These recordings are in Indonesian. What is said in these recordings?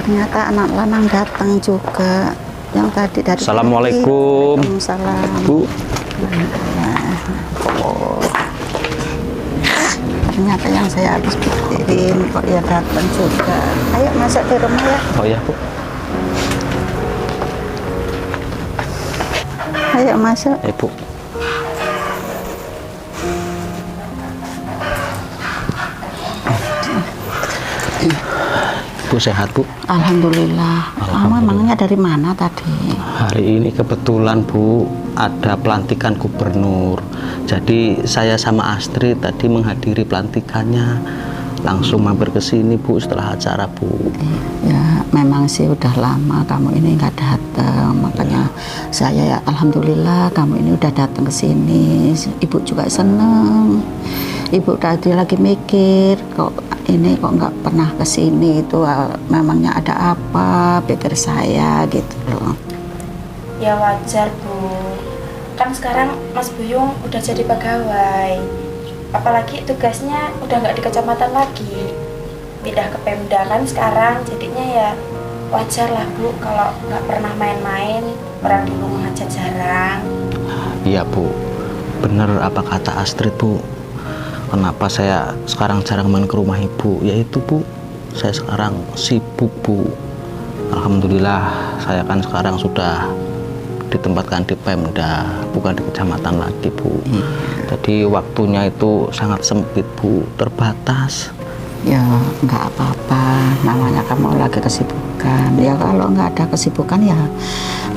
Ternyata anak lanang datang juga. Yang tadi dari Assalamualaikum. Waalaikumsalam. Bu. Oh. Ternyata yang saya habis pikirin kok ya datang juga. Ayo masuk di rumah ya. Oh ya, Bu. Ayo masuk. Bu. Bu sehat, Bu? Alhamdulillah. Kamu emangnya dari mana tadi? Hari ini kebetulan, Bu, ada pelantikan gubernur. Jadi saya sama Astrid tadi menghadiri pelantikannya. Langsung mampir ke sini, Bu, setelah acara, Bu. Ya, memang sih udah lama kamu ini nggak datang. Makanya saya ya alhamdulillah kamu ini udah datang ke sini. Ibu juga seneng. Ibu tadi lagi mikir kok ini kok nggak pernah ke sini itu memangnya ada apa, pikir saya gitu loh. Ya wajar, Bu. Kan sekarang Mas Buyung udah jadi pegawai. Apalagi tugasnya udah nggak di kecamatan lagi. Pindah ke Pemda kan sekarang, jadinya ya wajar lah, Bu, kalau nggak pernah main-main, orang di rumah aja jarang. Iya, Bu. Bener apa kata Astrid, Bu. Kenapa saya sekarang jarang main ke rumah Ibu? Yaitu, Bu, saya sekarang sibuk, Bu. Alhamdulillah, saya kan sekarang sudah ditempatkan di Pemda, bukan di kecamatan lagi, Bu. Jadi waktunya itu sangat sempit, Bu, terbatas. Ya nggak apa-apa, namanya kamu lagi kesibukan. Ya kalau nggak ada kesibukan ya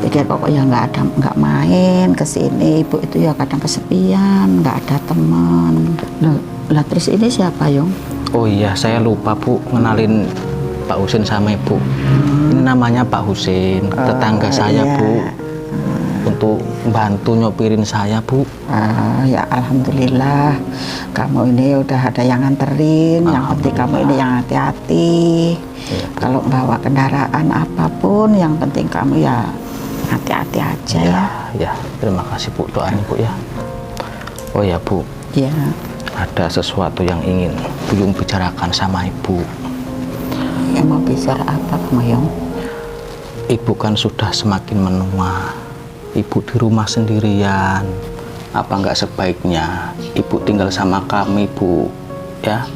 pikir pokoknya nggak main ke sini. Ibu itu ya kadang kesepian, nggak ada teman. Lah terus ini siapa, Yung? Oh iya, saya lupa, Bu, ngenalin Pak Husin sama Ibu. Ini namanya Pak Husin, tetangga saya, iya. Bu. Untuk bantu nyopirin saya, Bu. Ya alhamdulillah kamu ini udah ada yang nganterin. Yang penting kamu ini yang hati-hati. Ya, kalau bawa kendaraan apapun yang penting kamu ya hati-hati aja ya. Ya, terima kasih, Bu, doanya, Bu, ya. Oh ya, Bu. Ya. Ada sesuatu yang ingin Buyung bicarakan sama Ibu. Yang mau bicara apa kamu, Yung? Ibu kan sudah semakin menua. Ibu di rumah sendirian. Apa nggak sebaiknya Ibu tinggal sama kami, Bu? Ya,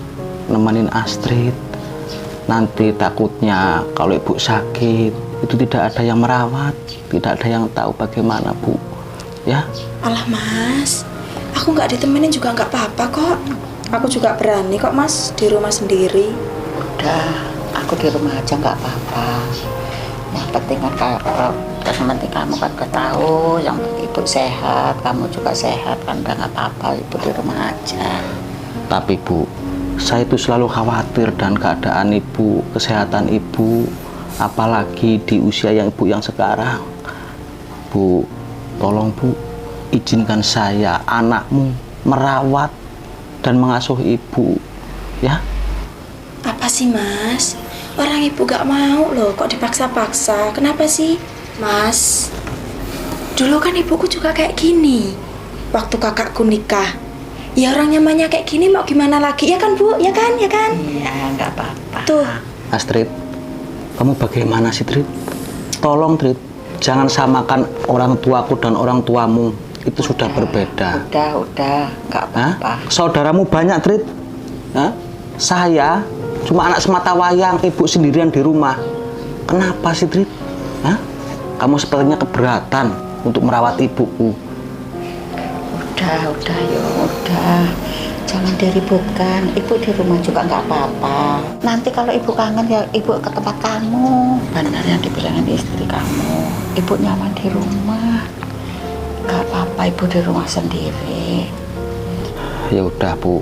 nemenin Astrid. Nanti takutnya kalau Ibu sakit, itu tidak ada yang merawat, tidak ada yang tahu bagaimana, Bu. Ya? Alah, Mas, aku nggak ditemenin juga nggak apa-apa kok. Aku juga berani kok, Mas, di rumah sendiri. Udah, aku di rumah aja nggak apa-apa. Yang penting kan penting kamu kan ketahui, yang penting Ibu sehat, kamu juga sehat kan, udah nggak apa-apa, Ibu di rumah aja. Tapi, Bu, saya itu selalu khawatir dan keadaan Ibu, kesehatan Ibu, apalagi di usia yang Ibu yang sekarang. Bu, tolong, Bu, izinkan saya, anakmu, merawat dan mengasuh Ibu, ya. Apa sih, Mas? Orang Ibu gak mau loh, kok dipaksa-paksa. Kenapa sih, Mas? Dulu kan ibuku juga kayak gini waktu kakakku nikah. Ya orang nyamannya kayak gini mau gimana lagi, ya kan, Bu? Ya kan, ya kan? Iya, nggak apa-apa. Tuh. Astrid, kamu bagaimana sih, Trid? Tolong, Trid, jangan samakan orang tuaku dan orang tuamu. Itu sudah berbeda. Udah, nggak apa-apa. Saudaramu banyak, Trid. Hah? Saya cuma anak semata wayang, Ibu sendirian di rumah. Kenapa sih, Trid? Hah? Kamu sepertinya keberatan untuk merawat ibuku. Udah, udah. Jangan diributkan. Ibu di rumah juga nggak apa-apa. Nanti kalau Ibu kangen ya Ibu ke tempat kamu. Benar yang dibilangin istri kamu. Ibu nyaman di rumah. Nggak apa-apa, Ibu di rumah sendiri. Ya udah, Bu.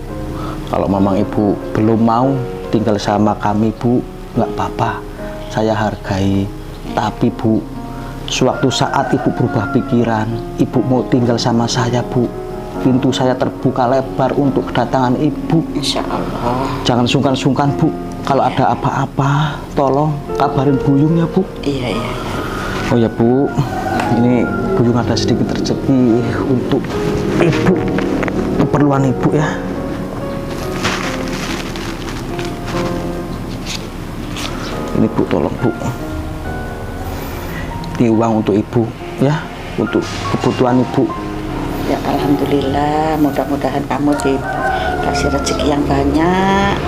Kalau memang Ibu belum mau tinggal sama kami, Bu, nggak apa-apa. Saya hargai. Tapi, Bu, suatu saat Ibu berubah pikiran, Ibu mau tinggal sama saya, Bu, pintu saya terbuka lebar untuk kedatangan Ibu. Insya Allah. Jangan sungkan-sungkan, Bu. Kalau ada apa-apa, tolong kabarin Buyung ya, Bu. Iya. Oh ya, Bu, ini Buyung ada sedikit rezeki untuk Ibu, keperluan Ibu ya. Ini Bu, tolong Bu. Ini uang untuk Ibu ya, untuk kebutuhan Ibu. Ya alhamdulillah, mudah-mudahan kamu dikasih rezeki yang banyak.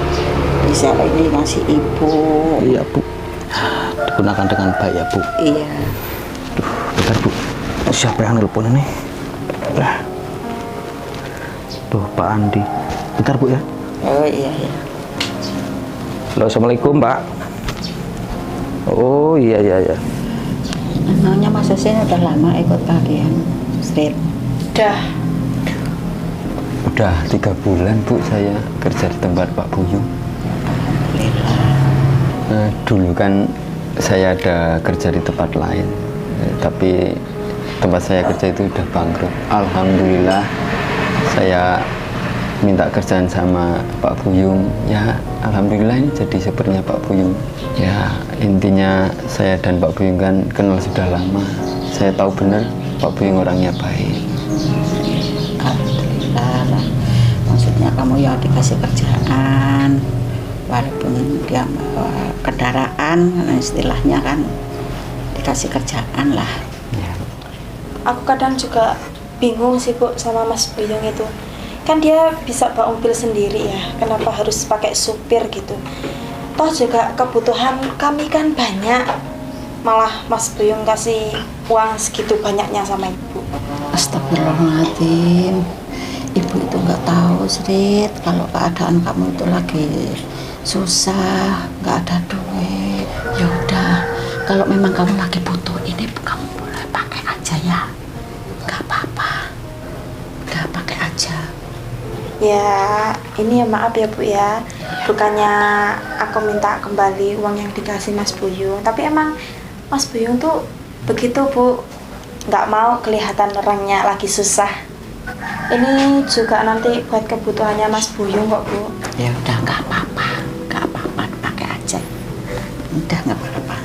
Bisa ini ngasih ibu. Iya Bu, digunakan dengan baik ya Bu. Iya. Duh, bentar Bu, siapa yang nelpon ini? Lah, tuh Pak Andi. Bentar Bu ya. Oh iya iya. Halo, assalamualaikum Pak. Oh iya iya iya. Emangnya Mas Husin udah lama ikut kalian, Street? Udah 3 bulan Bu saya kerja di tempat Pak Buyung. Dulu kan saya ada kerja di tempat lain, tapi tempat saya kerja itu udah bangkrut. Alhamdulillah saya minta kerjaan sama Pak Buyung. Ya alhamdulillah ini jadi sepertinya Pak Buyung. Ya intinya saya dan Pak Buyung kan kenal sudah lama. Saya tahu benar Pak Buyung orangnya baik. Alhamdulillah lah. Maksudnya kamu ya dikasih kerjaan, walaupun dia bawa kendaraan, istilahnya kan dikasih kerjaan lah. Ya. Aku kadang juga bingung sih Bu sama Mas Buyung itu. Kan dia bisa bawa mobil sendiri ya, kenapa harus pakai supir gitu? Toh juga kebutuhan kami kan banyak, malah Mas Buyung kasih uang segitu banyaknya sama Ibu. Astagfirullahaladzim. Ibu itu nggak tahu, Srit, kalau keadaan kamu itu lagi susah, nggak ada duit. Ya udah, kalau memang kamu lagi butuh ini, kamu boleh pakai aja ya, nggak apa-apa, udah pakai aja. Ya, ini ya maaf ya Bu ya. Bukannya aku minta kembali uang yang dikasih Mas Buyung, tapi emang Mas Buyung tuh begitu Bu, nggak mau kelihatan orangnya lagi susah. Ini juga nanti buat kebutuhannya Mas Buyung kok Bu. Ya udah, nggak apa-apa, pakai aja. Udah nggak apa-apa.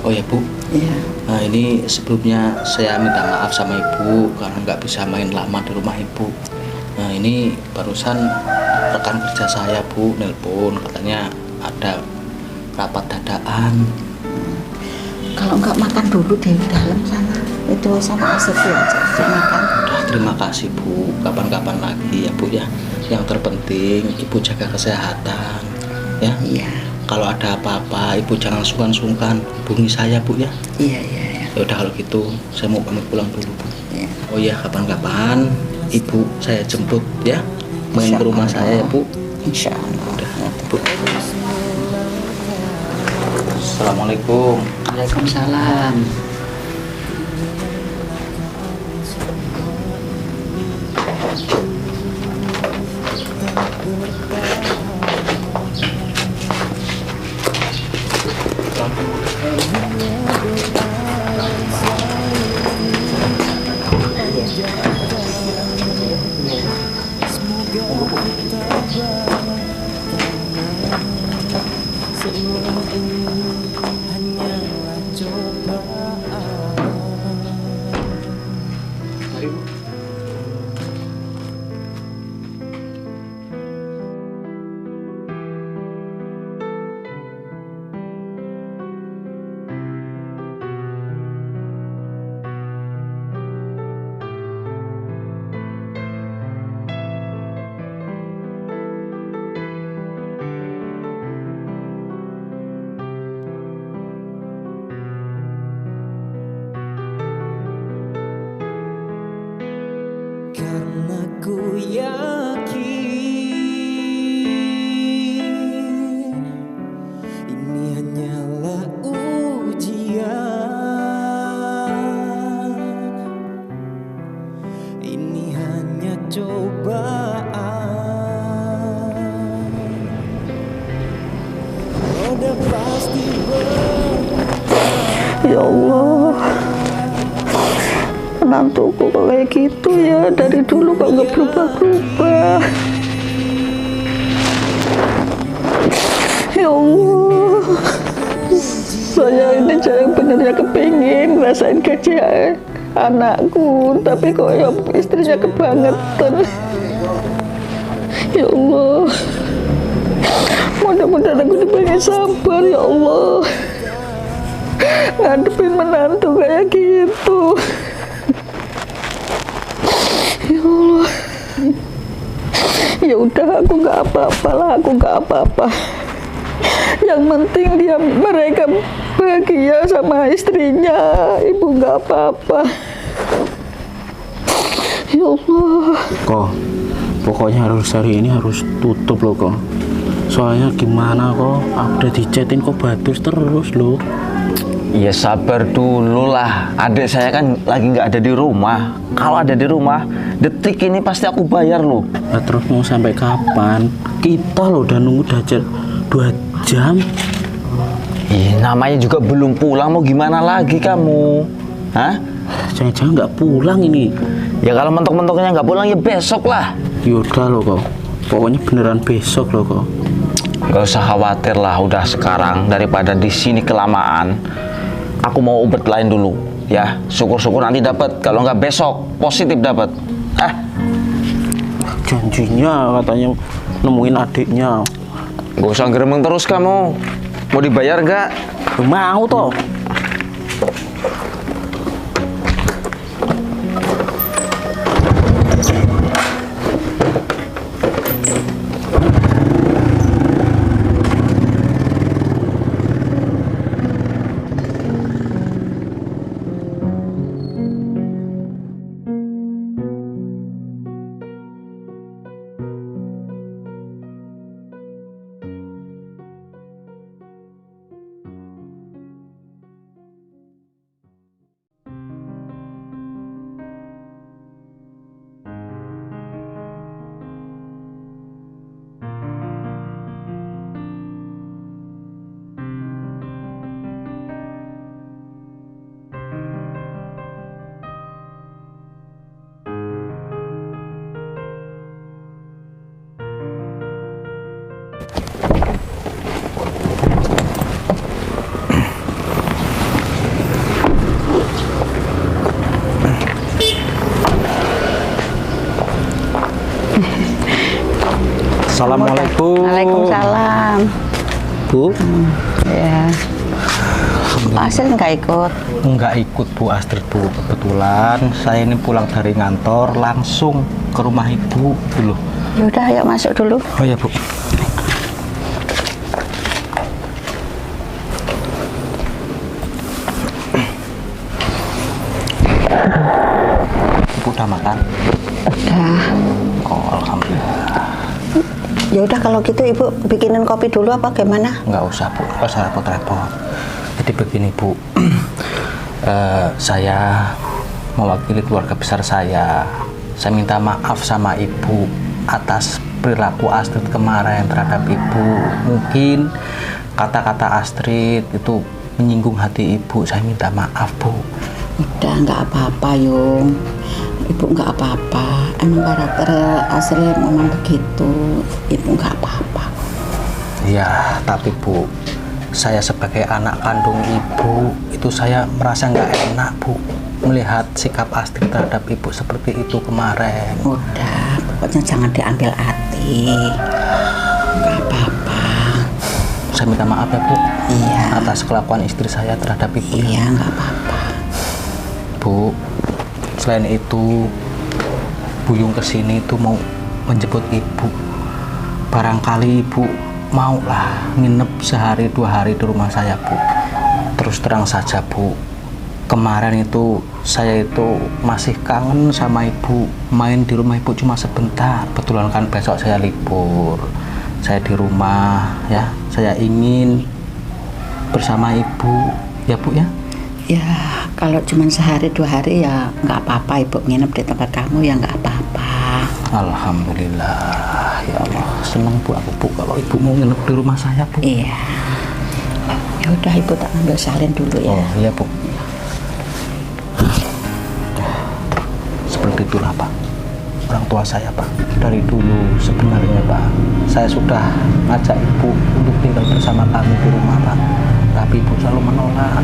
Oh ya Bu. Iya. Nah ini sebelumnya saya minta maaf sama Ibu karena nggak bisa main lama di rumah Ibu. Nah ini barusan rekan kerja saya Bu nelpon, katanya ada rapat dadakan. Kalau nggak makan dulu di dalam sana, itu sama Asefi aja, makan. Udah, terima kasih Bu, kapan-kapan lagi ya Bu ya. Yang terpenting Ibu jaga kesehatan ya. Iya. Kalau ada apa-apa Ibu jangan sungkan-sungkan hubungi saya Bu ya. Iya. Ya udah kalau gitu saya mau pamit pulang dulu Bu. Iya. Oh iya, kapan-kapan Ibu saya jemput ya, main ke rumah saya ya Bu. Insya Allah. Udah Bu. Assalamualaikum. Waalaikumsalam. Karena ku yakin ini hanyalah ujian, ini hanya cobaan. Roda pasti Ya Allah, menantuku kok kayak gitu ya, dari dulu kok nggak berubah-berubah. Ya Allah, saya ini benernya kepingin ngerasain gaji anakku, tapi kok ya istrinya kebangetan. Ya Allah, mudah-mudahan aku diberi sabar ya Allah. Ngadepin menantu kayak gitu. Ya Allah. Ya udah, aku nggak apa-apa lah, aku nggak apa-apa. Yang penting mereka bahagia sama istrinya. Ibu nggak apa-apa. Ya Allah. Kok pokoknya hari ini harus tutup loh kok. Soalnya gimana kok, aku udah dicetin kok batus terus loh. Ya sabar dulu lah, adik saya kan lagi nggak ada di rumah. Kalau ada di rumah, detik ini pasti aku bayar loh. Nah, terus mau sampai kapan? Kita loh udah nunggu 2 jam. Ih, namanya juga belum pulang, mau gimana lagi kamu? Hah? Jangan-jangan nggak pulang ini. Ya kalau mentok-mentoknya nggak pulang ya besok lah. Yaudah loh kok, pokoknya beneran besok loh kok. Gak usah khawatir lah, udah sekarang daripada di sini kelamaan. Aku mau obat lain dulu, ya. Syukur-syukur nanti dapat. Kalau nggak besok positif dapat. Janjinya katanya nemuin adiknya. Gak usah geremeng terus kamu. Mau dibayar nggak? Mau toh. Assalamualaikum. Waalaikumsalam. Bu. Ya. Hasil nggak ikut? Nggak ikut Bu Astrid Bu. Kebetulan saya ini pulang dari kantor langsung ke rumah ibu dulu. Yaudah, ayo masuk dulu. Oh ya Bu. Ibu udah makan? Udah. Oh alhamdulillah. Ya udah kalau gitu ibu bikinin kopi dulu apa gimana? Nggak usah Bu, nggak usah repot-repot. Jadi begini Bu, saya mewakili keluarga besar saya minta maaf sama ibu atas perilaku Astrid kemarin terhadap ibu. Mungkin kata-kata Astrid itu menyinggung hati ibu, saya minta maaf Bu. Udah, nggak apa-apa Yung. Ibu nggak apa-apa. Emang karakter Astrid memang begitu. Ibu nggak apa-apa. Ya, tapi Bu, saya sebagai anak kandung ibu itu saya merasa nggak enak Bu melihat sikap Astrid terhadap ibu seperti itu kemarin. Udah, pokoknya jangan diambil hati. Nggak apa-apa. Saya minta maaf ya Bu. Iya. Atas kelakuan istri saya terhadap ibu. Iya, nggak apa-apa. Bu, selain itu Buyung kesini itu mau menjemput ibu. Barangkali ibu maulah nginep sehari 2 hari di rumah saya Bu. Terus terang saja Bu, kemarin itu saya itu masih kangen sama ibu. Main di rumah ibu cuma sebentar. Kebetulan kan besok saya libur, saya di rumah ya. Saya ingin bersama ibu ya Bu ya. Ya, kalau cuma sehari 2 hari ya nggak apa-apa. Ibu nginep di tempat kamu ya nggak apa-apa. Alhamdulillah ya Allah, senang Bu aku Bu kalau ibu mau nginep di rumah saya Bu. Iya. Ya udah, ibu tak ambil salin dulu ya. Oh iya Bu. Seperti itulah Pak, orang tua saya Pak. Dari dulu sebenarnya Pak, saya sudah ngajak ibu untuk tinggal bersama kami di rumah Pak, tapi ibu selalu menolak.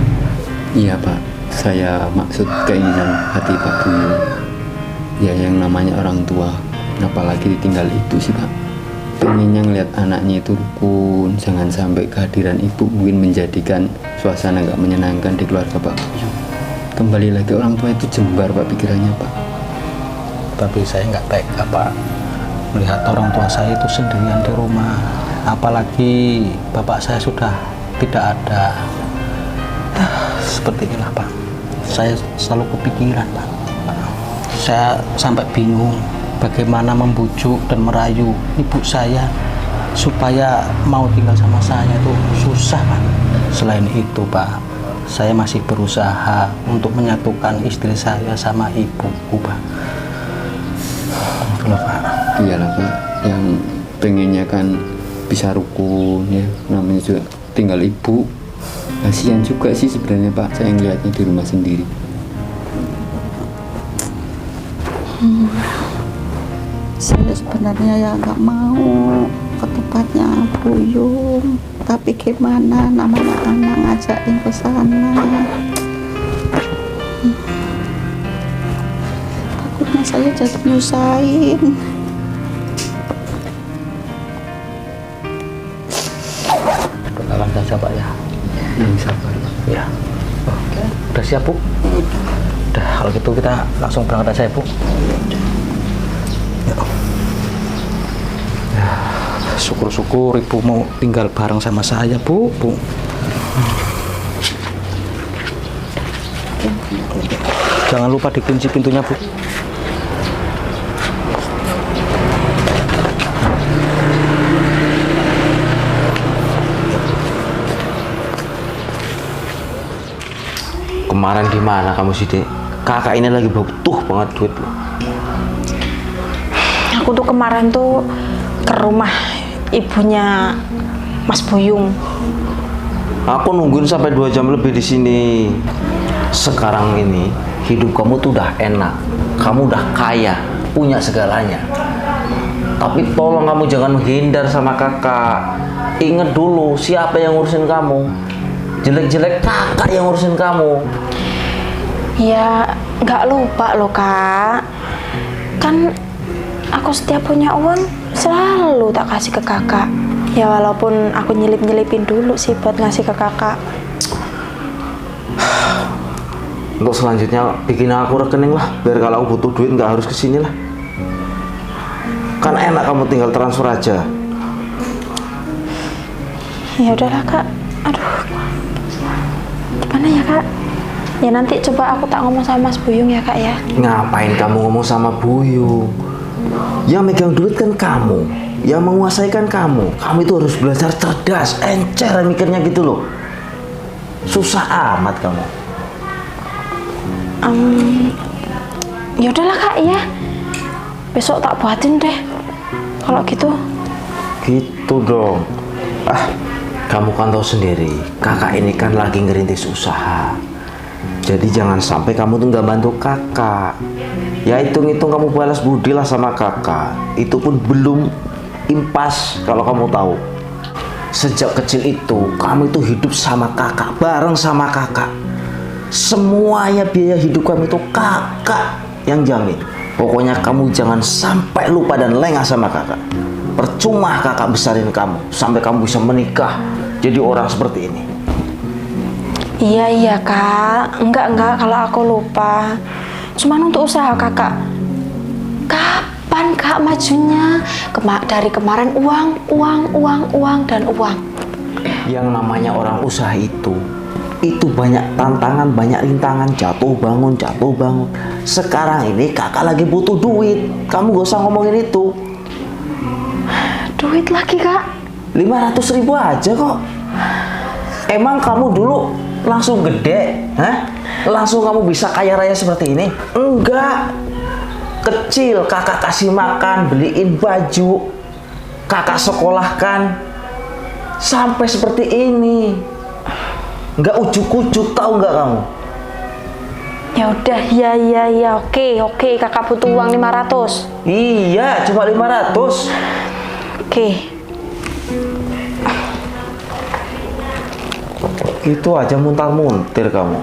Iya Pak, saya maksud keinginan hati Pak Buyung. Ya yang namanya orang tua, apalagi ditinggal itu sih Pak. pengennya ngeliat anaknya itu rukun. Jangan sampai kehadiran ibu mungkin menjadikan suasana nggak menyenangkan di keluarga Pak Buyung. Kembali lagi orang tua itu jembar Pak pikirannya Pak. Tapi saya nggak tega Pak melihat orang tua saya itu sendirian di rumah, apalagi bapak saya sudah tidak ada. Seperti inilah Pak, saya selalu kepikiran Pak. Saya sampai bingung bagaimana membujuk dan merayu ibu saya supaya mau tinggal sama saya itu susah Pak. Selain itu Pak, saya masih berusaha untuk menyatukan istri saya sama ibuku Pak. Itulah Pak. Iyalah Pak, yang pengennya kan bisa rukun ya, namanya juga tinggal ibu. Kasihan juga sih sebenarnya Pak, saya ngeliatnya di rumah sendiri. Saya sebenarnya ya nggak mau ke tempatnya Buyung, tapi gimana namanya anak ngajakin ke sana. Takutnya saya jadi nyusahin. Doakan saja Pak ya. Yang sabar Pak. Ya. Oke. Udah siap Bu? Udah, kalau gitu kita langsung berangkat aja ya Bu. Ya. Ya, syukur-syukur ibu mau tinggal bareng sama saya Bu. Jangan lupa dikunci pintunya Bu. Kemarin di mana kamu sih, Dek? Kakak ini lagi butuh banget duit loh. Aku tuh kemarin tuh ke rumah ibunya Mas Buyung. Aku nungguin sampai 2 jam lebih di sini. Sekarang ini hidup kamu tuh udah enak, kamu udah kaya, punya segalanya. Tapi tolong kamu jangan menghindar sama kakak. Ingat dulu siapa yang ngurusin kamu. Jelek-jelek kakak yang ngurusin kamu. Ya nggak lupa loh kak. Kan aku setiap punya uang selalu tak kasih ke kakak. Ya walaupun aku nyelip-nyelipin dulu sih buat ngasih ke kakak. Untuk selanjutnya bikin aku rekening lah, biar kalau aku butuh duit nggak harus kesini lah. Kan enak kamu tinggal transfer aja. Ya udahlah kak. Aduh, gimana ya kak? Ya nanti coba aku tak ngomong sama Mas Buyung ya kak ya. Ngapain kamu ngomong sama Buyung? Yang megang duit kan kamu, yang menguasai kan kamu. Kamu itu harus belajar cerdas, encer mikirnya gitu loh. Susah amat kamu. Ya udahlah kak ya. Besok tak buatin deh. Kalau gitu. Gitu dong. Kamu kan tahu sendiri, kakak ini kan lagi ngerintis usaha. Jadi jangan sampai kamu tuh nggak bantu kakak. Ya hitung-hitung kamu balas budi lah sama kakak. Itu pun belum impas kalau kamu tahu. Sejak kecil itu kamu itu hidup sama kakak, bareng sama kakak. Semuanya biaya hidup kamu itu kakak yang jamin. Pokoknya kamu jangan sampai lupa dan lengah sama kakak. Percuma kakak besarin kamu sampai kamu bisa menikah jadi orang seperti ini. Iya kak. Enggak kalau aku lupa. Cuman untuk usaha kakak. Kapan kak majunya? Dari kemarin uang dan uang. Yang namanya orang usaha itu banyak tantangan, banyak rintangan, jatuh bangun. Sekarang ini kakak lagi butuh duit. Kamu gak usah ngomongin itu. Duit lagi kak? 500.000 aja kok. Emang kamu dulu langsung gede? Langsung kamu bisa kaya raya seperti ini? Enggak. Kecil kakak kasih makan, beliin baju, kakak sekolahkan, sampai seperti ini. Nggak ujuk-ujuk, tahu nggak kamu? Ya udah, ya, oke, kakak butuh uang 500. Iya, cuma 500. Oke. Itu aja muntah-muntir kamu.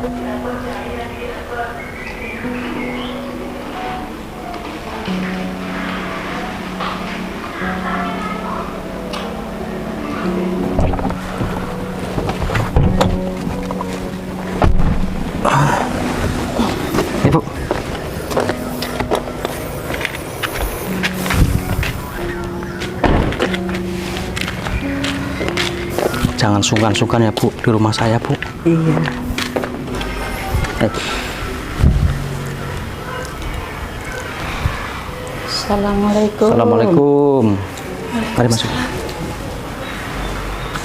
Ibu. Jangan sungkan-sungkan ya Bu, di rumah saya Bu. Iya. Assalamualaikum. Assalamualaikum. Mari masuk.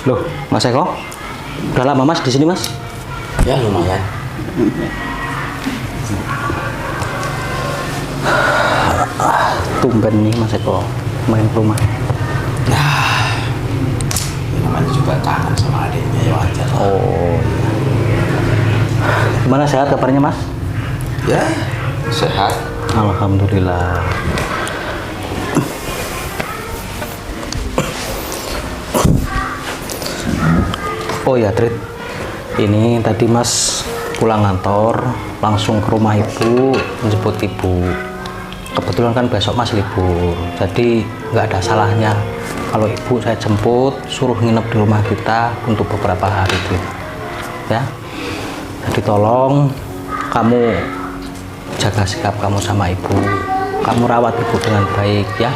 Loh, Mas Eko? Udah lama Mas di sini Mas? Ya lumayan. Tumben nih Mas Eko main ke rumah. Namanya juga kangen sama adiknya ya wajar. Oh iya. Gimana sehat kabarnya Mas? Ya sehat. Alhamdulillah. Oh ya Trit, ini tadi Mas pulang kantor langsung ke rumah Ibu menjemput Ibu. Kebetulan kan besok Mas libur, jadi nggak ada salahnya kalau Ibu saya jemput suruh nginep di rumah kita untuk beberapa hari Trit. Ya, jadi tolong kamu jaga sikap kamu sama Ibu, kamu rawat Ibu dengan baik ya.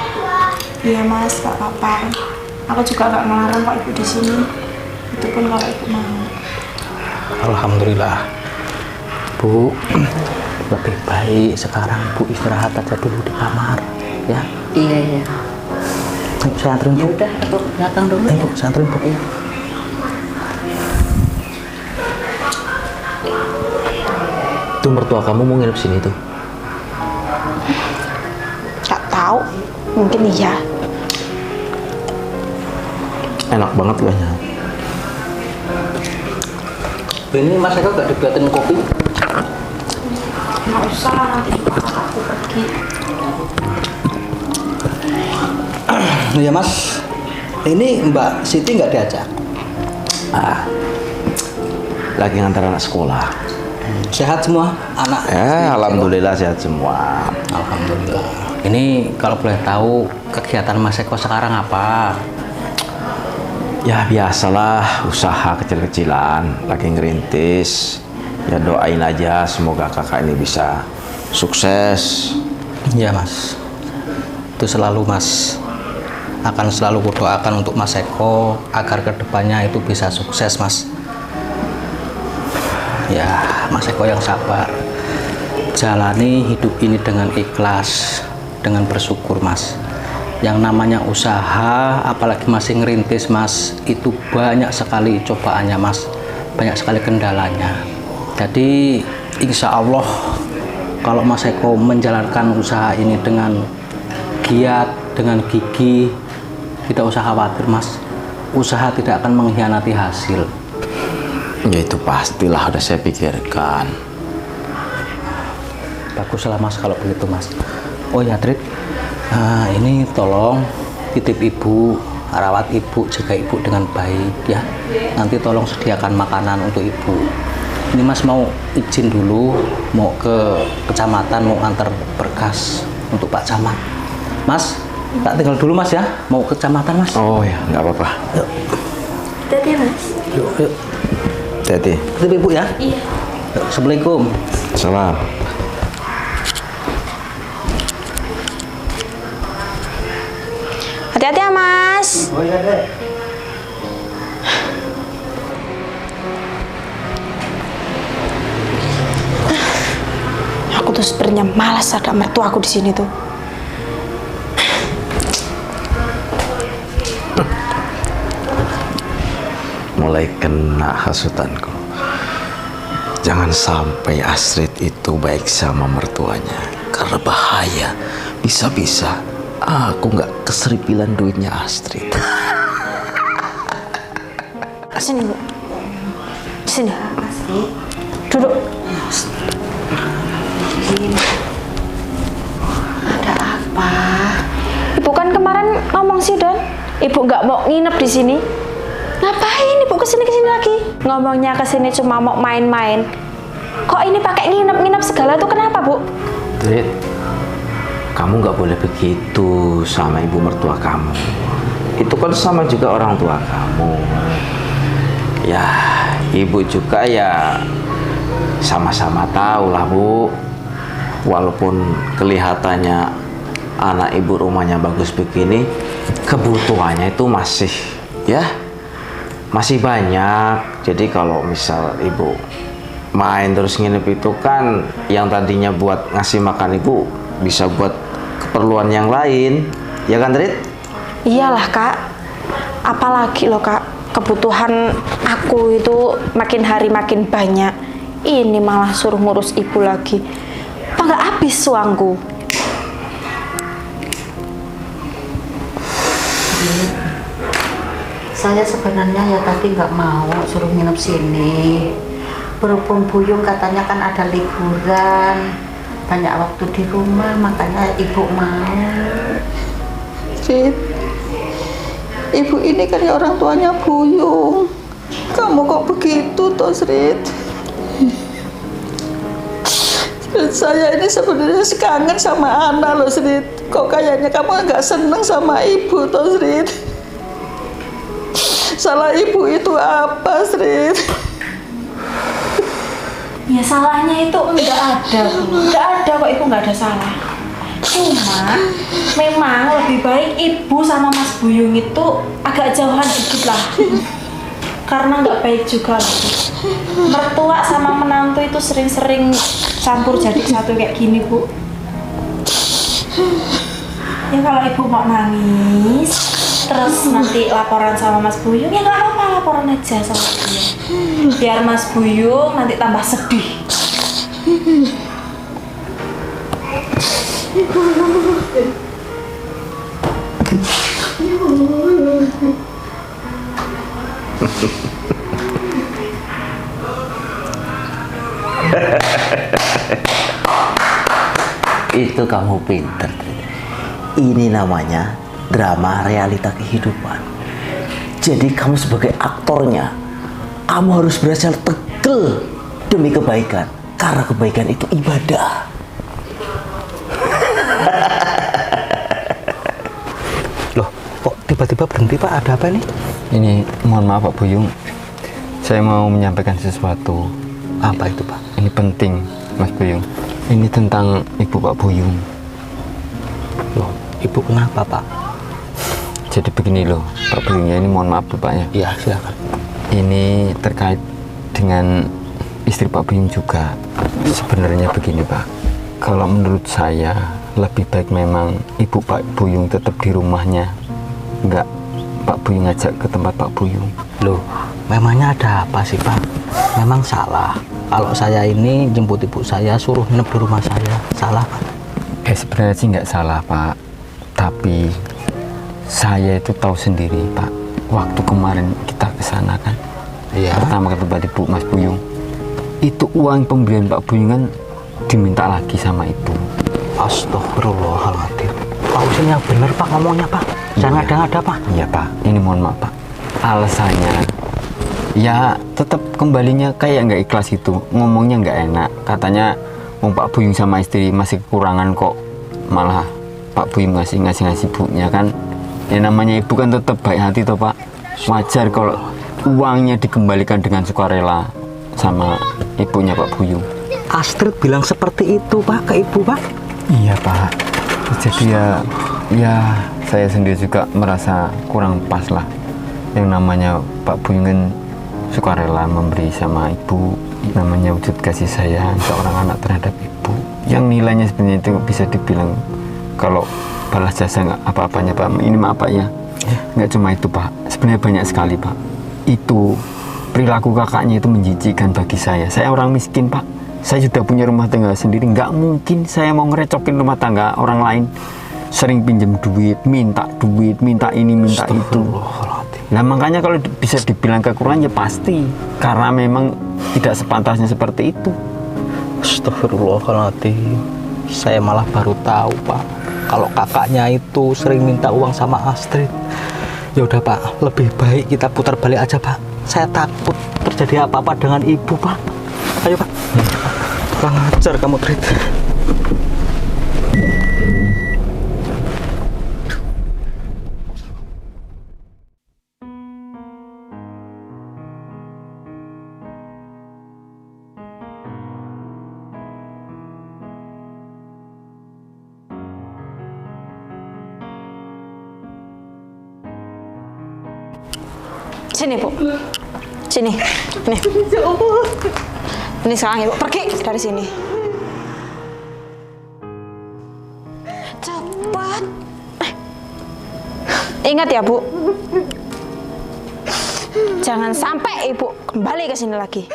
Iya Mas, gak apa-apa. Aku juga gak melarang kok Ibu di sini. Itu pun kalau Ibu mau. Alhamdulillah. Bu, lebih baik sekarang Bu istirahat aja dulu di kamar ya. Iya, iya. Ayo saya anterin Ya Bu. udah, aku ke belakang dulu. Ayo Bu, saya anterin Bu. Iya. Tuh mertua kamu mau nginep sini tuh. Gak tahu, mungkin iya. Enak banget kayaknya. Ini Mas Eko gak dibuatin kopi? Gak usah, nanti aku pergi. Iya Mas. Ini Mbak Siti nggak diajak? Lagi ngantar anak sekolah. Sehat semua anak? Ya alhamdulillah sehat semua. Alhamdulillah. Ini kalau boleh tahu kegiatan Mas Eko sekarang apa? Ya biasalah usaha kecil-kecilan, lagi ngerintis. Ya doain aja semoga kakak ini bisa sukses. Iya Mas. Itu selalu Mas. Akan selalu kudoakan untuk Mas Eko agar kedepannya itu bisa sukses Mas. Ya Mas Eko yang sabar. Jalani hidup ini dengan ikhlas, dengan bersyukur Mas. Yang namanya usaha, apalagi masih ngerintis Mas, itu banyak sekali cobaannya Mas, banyak sekali kendalanya. Jadi insya Allah kalau Mas Eko menjalankan usaha ini dengan giat, dengan gigih, tidak usah khawatir Mas, usaha tidak akan mengkhianati hasil. Ya itu pastilah udah saya pikirkan. Baguslah Mas kalau begitu Mas. Oh ya Trit, nah, ini tolong titip Ibu, rawat Ibu, jaga Ibu dengan baik ya. Nanti tolong sediakan makanan untuk Ibu. Ini Mas mau izin dulu, mau ke kecamatan, mau antar berkas untuk Pak Camat. Mas, tak tinggal dulu Mas ya, mau ke kecamatan Mas. Oh ya nggak apa-apa. Hati-hati ya Mas. Yuk, yuk. Hati-hati. Titip Ibu ya. Iya. Yuk, Assalamualaikum. Salam. Hati-hati ya Mas. Oh iya deh. Aku tuh sebenarnya malas ada mertua aku di sini tuh. Mulai kena hasutanku. Jangan sampai Astrid itu baik sama mertuanya, karena bahaya. Bisa-bisa aku nggak keseripilan duitnya Astrid. Sini Bu. Sini. Duduk. Ada apa? Ibu kan kemarin ngomong sih Don, Ibu nggak mau nginep di sini. Ngapain Ibu kesini lagi? Ngomongnya kesini cuma mau main-main. Kok ini pakai nginep-nginep segala tuh kenapa Bu? Astrid, kamu nggak boleh begitu sama ibu mertua kamu. itu kan sama juga orang tua kamu. Ya, ibu juga ya sama-sama tahu lah Bu. Walaupun kelihatannya anak ibu rumahnya bagus begini, kebutuhannya itu masih banyak. Jadi kalau misal ibu main terus nginep itu kan yang tadinya buat ngasih makan ibu bisa buat keperluan yang lain, ya kan Trit? Iyalah Kak, apalagi loh Kak, kebutuhan aku itu makin hari makin banyak. Ini malah suruh ngurus ibu lagi. Apa nggak habis uangku? Saya sebenarnya ya tadi nggak mau suruh nginep sini. Berhubung Buyung katanya kan ada liburan, banyak waktu di rumah, makanya ibu mau. Rit, ibu ini kan ya orang tuanya Buyung. Kamu kok begitu toh, Rit? Saya ini sebenarnya kangen sama Ana loh, Rit. Kok kayaknya kamu nggak seneng sama ibu toh, Rit? Salah ibu itu apa, Rit? Ya salahnya itu nggak ada kok, ibu nggak ada salah. Cuma memang lebih baik ibu sama Mas Buyung itu agak jauhan dikit lah. Karena nggak baik juga loh. Mertua sama menantu itu sering-sering campur jadi satu kayak gini Bu. Ya kalau ibu mau nangis terus nanti laporan sama Mas Buyung, ya nggak apa-apa, laporan aja sama dia. Biar Mas Buyung nanti tambah sedih. Itu kamu pinter. Ini namanya drama realita kehidupan. Jadi kamu sebagai aktornya, kamu harus berhasil tegel demi kebaikan. Karena kebaikan itu ibadah. Loh, kok tiba-tiba berhenti Pak? Ada apa nih? Ini mohon maaf Pak Buyung, saya mau menyampaikan sesuatu. Apa itu Pak? Ini penting Mas Buyung. Ini tentang ibu Pak Buyung. Loh, ibu kenapa Pak? Jadi begini loh Pak Buyung, ya ini mohon maaf Pak ya. Iya, silakan. Ini terkait dengan istri Pak Buyung juga. Sebenarnya begini Pak, kalau menurut saya lebih baik memang ibu Pak Buyung tetap di rumahnya, enggak Pak Buyung ngajak ke tempat Pak Buyung. Loh, memangnya ada apa sih Pak? Memang salah kalau saya ini jemput ibu saya suruh nginep di rumah saya, salah Pak? Sebenarnya sih nggak salah Pak, tapi saya itu tahu sendiri Pak, waktu kemarin kita ke sana kan, Iya. pertama ke tempat ibu Mas Buyung, itu uang pemberian Pak Buyung kan diminta lagi sama ibu. Astagfirullahaladzim. Pak Husin yang bener Pak ngomongnya Pak, jangan ada Pak. Iya Pak, ini mohon maaf Pak, alasannya ya tetap kembalinya kayak nggak ikhlas itu, ngomongnya nggak enak, katanya Pak Buyung sama istri masih kekurangan kok, malah Pak Buyung ngasih ibunya kan. Ya namanya ibu kan tetap baik hati toh Pak, wajar kalau uangnya dikembalikan dengan sukarela sama ibunya Pak Buyung. Astrid bilang seperti itu Pak ke ibu Pak? Iya Pak, jadi ya saya sendiri juga merasa kurang pas lah. Yang namanya Pak Buyung kan sukarela memberi sama ibu, namanya wujud kasih sayang seorang anak terhadap ibu, yang nilainya sebenarnya itu bisa dibilang kalau balas jasa nggak apa-apanya Pak. Ini maaf Pak ya, nggak cuma itu Pak, sebenarnya banyak sekali Pak. Itu perilaku kakaknya itu menjijikkan bagi saya. Saya orang miskin Pak, saya sudah punya rumah tangga sendiri, nggak mungkin saya mau ngerecokin rumah tangga orang lain. Sering pinjam duit, minta ini, minta itu. Nah makanya kalau bisa dibilang kekurangan ya pasti karena memang tidak sepantasnya seperti itu. Astagfirullahaladzim. Saya malah baru tahu Pak, kalau kakaknya itu sering minta uang sama Astrid. Ya udah Pak, lebih baik kita putar balik aja Pak. Saya takut terjadi apa-apa dengan ibu Pak. Ayo Pak. Kurang ajar kamu Trit. Sini, Bu. Sini. Nih. Ini sekarang Ibu pergi dari sini. Cepat. Ingat ya, Bu. Jangan sampai Ibu kembali ke sini lagi.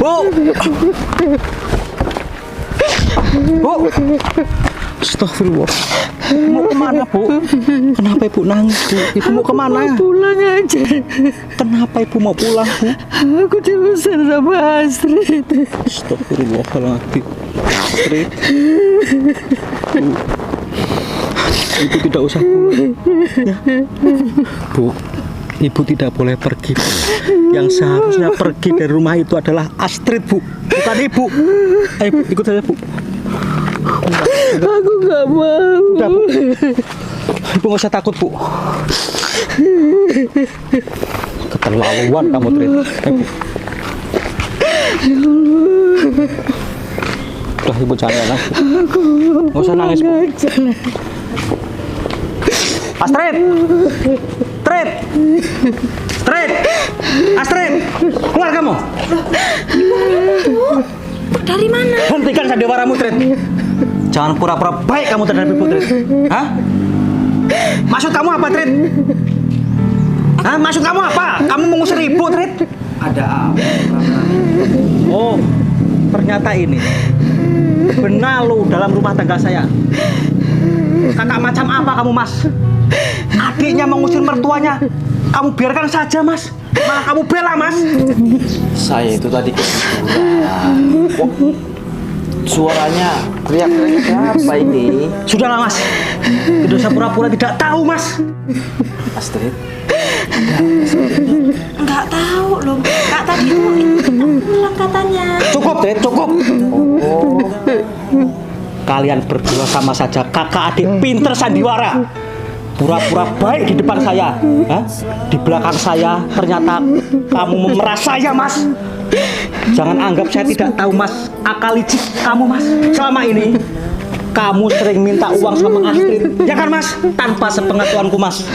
Bu! Bu! Astagfirullah. Mau kemana, Bu? Kenapa Ibu nangis, Bu? Ibu mau kemana? Pulang aja. Kenapa Ibu mau pulang, Bu? Aku diusir sama Astrid. Astagfirullahaladzim. Astrid. Bu. Ibu tidak usah pulang. Ya. Bu, Ibu tidak boleh pergi. Yang seharusnya pergi dari rumah itu adalah Astrid, Bu. Bukan Ibu. Ayo, Bu, ikut saya, Bu. Aku nggak mau. Udah, Bu. Ibu nggak usah takut, Bu. Keterlaluan kamu, Trit. Ayo, Bu. Udah, Ibu jangan nangis. Nggak usah nangis, Bu. Astrid! Trit! Trit! Astrid! Keluar kamu! Dari mana? Hentikan sandiwaramu, Trit. Jangan pura-pura baik kamu terhadap Ibu, Trit. Hah? Maksud kamu apa, Trit? Hah? Maksud kamu apa? Kamu mengusir Ibu, Trit? Ada apa? Oh, ternyata ini benalu dalam rumah tangga saya. Kakak macam apa kamu, Mas? Adiknya mengusir mertuanya, kamu biarkan saja, Mas. Malah kamu bela, Mas. Saya itu tadi kebetulan. Kok suaranya teriak-teriak siapa ini? Sudahlah, Mas. Tidak usah pura-pura tidak tahu, Mas. Astrid. Nggak tahu loh. Kak tadi itu pulang katanya. Cukup, Trit, cukup. Oh, Kalian berdua sama saja kakak adik pinter sandiwara. Pura-pura baik di depan saya, hah? Di belakang saya ternyata kamu memeras saya, Mas. Jangan anggap saya tidak tahu, Mas. Akal licik kamu, Mas. Selama ini kamu sering minta uang sama Astrid, ya kan, Mas? Tanpa sepengetahuanku, Mas.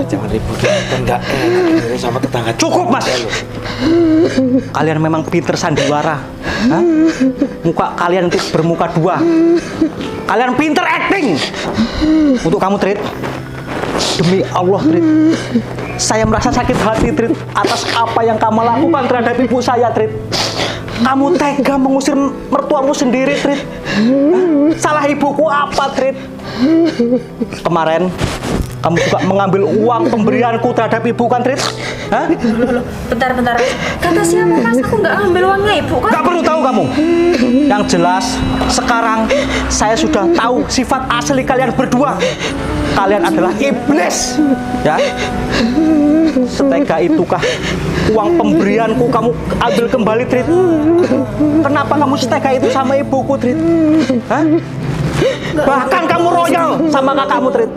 jangan ribut kan nggak enak ini sama tetangga. Cukup, Mas. Kalian memang pinter sandiwara, hah? Muka kalian itu bermuka dua. Kalian pinter acting. Untuk kamu, Trit, demi Allah, Trit, saya merasa sakit hati, Trit, atas apa yang kamu lakukan terhadap ibu saya, Trit. Kamu tega mengusir mertuamu sendiri, Trit. Hah? Salah ibuku apa, Trit? Kemarin kamu juga mengambil uang pemberianku terhadap ibu, kan, Trit? Hah? Bentar. Kata siapa, Mas? Aku nggak ngambil uangnya Ibu kan? Gak perlu tahu kamu. Yang jelas sekarang saya sudah tahu sifat asli kalian berdua. Kalian adalah iblis, ya. Setega itukah uang pemberianku kamu ambil kembali, Trit? Kenapa kamu setega itu sama ibuku, Trit? Hah? Bahkan kamu royal sama kakakmu, Trit.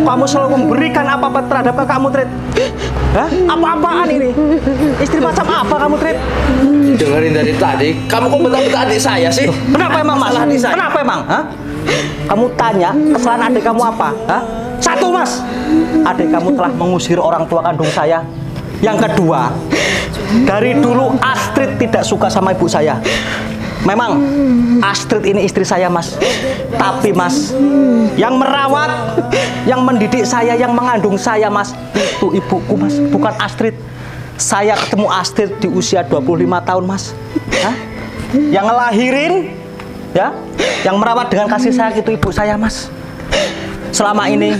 Kamu selalu memberikan apa-apa terhadap kakakmu, Trit. Hah? Apa-apaan ini? Istri macam apa kamu, Trit? Dengerin dari tadi, kamu kok bentak-bentak adik saya sih? Kenapa emang, Mas? Masalah adik saya. Kenapa emang? Hah? Kamu tanya kesalahan adik kamu apa? Hah? Satu, Mas, adik kamu telah mengusir orang tua kandung saya. Yang kedua, dari dulu Astrid tidak suka sama ibu saya. Memang Astrid ini istri saya, Mas. Tapi, Mas, yang merawat, yang mendidik saya, yang mengandung saya, Mas, itu ibuku, Mas, bukan Astrid. Saya ketemu Astrid di usia 25 tahun, Mas. Hah? Yang ngelahirin, ya, yang merawat dengan kasih sayang itu ibu saya, Mas. Selama ini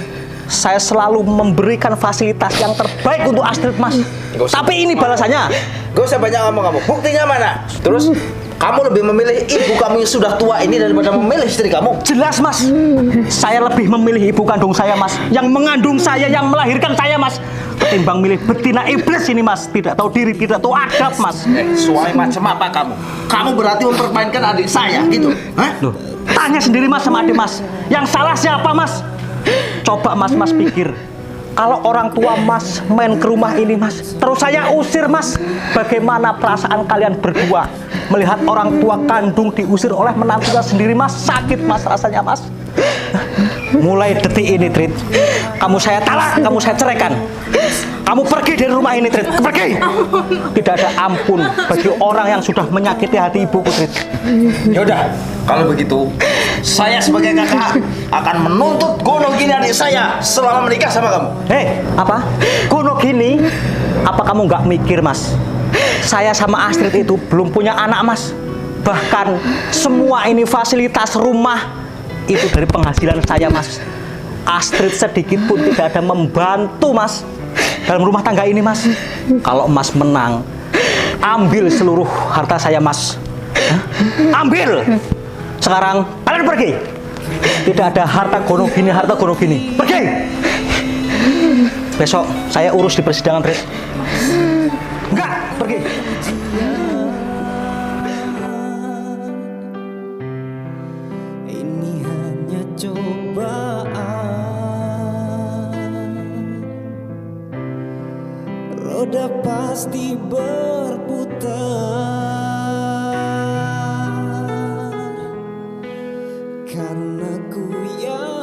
saya selalu memberikan fasilitas yang terbaik untuk Astrid, Mas. Tapi ini balasannya. Gak usah banyak ngomong kamu. Buktinya mana? Terus Kamu lebih memilih ibu kamu yang sudah tua ini daripada memilih istri kamu. Jelas mas, saya lebih memilih ibu kandung saya mas, yang mengandung saya, yang melahirkan saya mas, ketimbang milih betina iblis ini mas. Tidak tahu diri, tidak tahu adab mas. Suami macam apa kamu? Kamu berarti mempermainkan adik saya gitu? Hah? Loh, tanya sendiri mas sama adik mas, yang salah siapa mas? Coba mas pikir, kalau orang tua mas main ke rumah ini mas, terus saya usir mas, bagaimana perasaan kalian berdua melihat orang tua kandung diusir oleh menantunya sendiri mas? Sakit mas rasanya mas. Mulai detik ini Trit, kamu saya talak, kamu saya ceraikan. Kamu pergi dari rumah ini Trit, pergi. Tidak ada ampun bagi orang yang sudah menyakiti hati ibuku Trit. Yaudah, kalau begitu saya sebagai kakak akan menuntut Gono Gini adik saya selama menikah sama kamu. Apa? Gono Gini? Apa kamu nggak mikir mas? Saya sama Astrid itu belum punya anak mas. Bahkan semua ini fasilitas rumah itu dari penghasilan saya mas. Astrid sedikit pun tidak ada membantu mas dalam rumah tangga ini mas. Kalau mas menang, ambil seluruh harta saya mas. Hah? Ambil. Sekarang kalian pergi. Tidak ada harta Gono Gini. Pergi. Besok saya urus di persidangan Trit. Enggak, pergi. Ini hanya cobaan, roda pasti berputar, karena ku yang